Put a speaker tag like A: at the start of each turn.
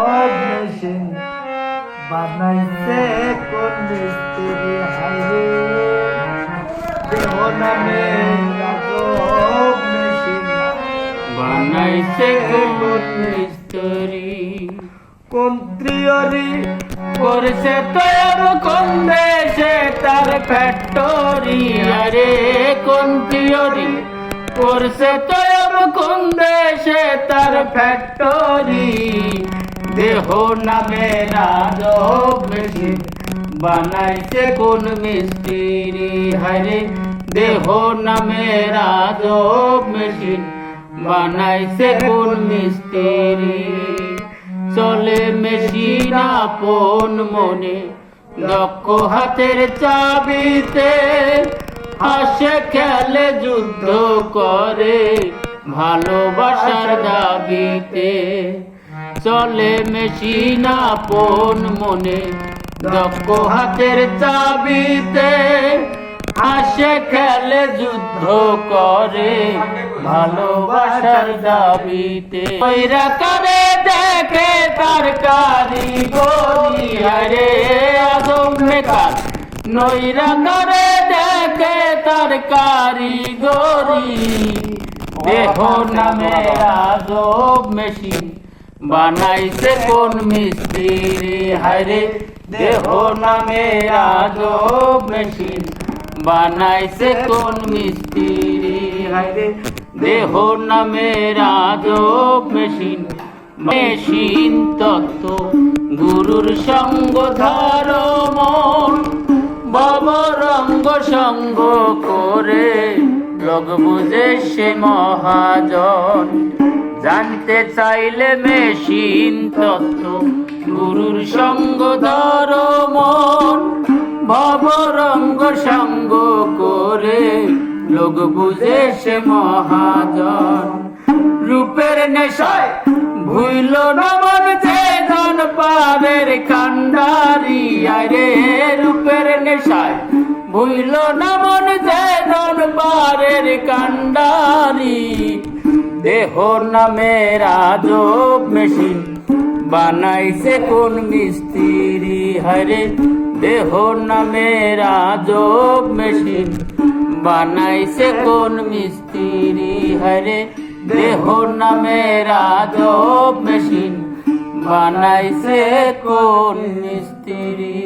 A: Machine বানাইছে কোন মিস্ত্রি হাইরে দেহ নামে রাজব মেশিন
B: বানাইছে কোন মিস্ত্রি
A: কোন ত্রিয়রি
B: করছে তোর কোন দেশে তার ফ্যাক্টরি আরে কোন থিওরি করছে তোর কোন দেশে তার ফ্যাক্টরি দেহ নামে রাজব মেশিন বানাইছে কোন মিস্ত্রি হারে দেহ নামে রাজব মেশিন বানাইছে কোন মিস্ত্রি চলে মেশিন আপন মনে দক্ষ হাতের চাবিতে হাসে খেলে যুদ্ধ করে ভালোবাসার দাবিতে চলে মেশিন আপন মনে দক্ষ হাতের চাবিতে হাসে খেলে যুদ্ধ করে ভালোবাসার দাবিতে কইরা করে দেখে তার কারিগরি আরে আজম মেকার নইরা করে দেখে তার কারিগরি দেহ নামে আজব মেশিন বানাইছে কোন মিস্ত্রি হায়রে দেহ নামে আজব মেশিন বানাইছে কোন মিস্ত্রি হায়রে দেহ নামে আজব মেশিন মেশিন তত্ত্ব গুরুর সঙ্গ ধরো মন ভবরঙ্গ সঙ্গ করে লোক বুঝে সে মহাজন জানতে চাইলে মেশিন তত্ত্ব গুরুর সঙ্গ ধরো মন ভবরঙ্গ সঙ্গ করে লোক বুঝে সে মহাজন রূপের নেশায় ভুইল নমন যে ধন পাবের কান্ডারি আরে রূপের নেশায় ভুইল নমন যে ধন পাবের কান্ডারি দেহ নামে রাজব মেশিন বানাইছে কোন মিস্ত্রি হরে দেহ নামে রাজব মেশিন বানাইছে কোন মিস্ত্রি হরে দেহ নামে রাজব মেশিন বানাইছে কোন মিস্ত্রি।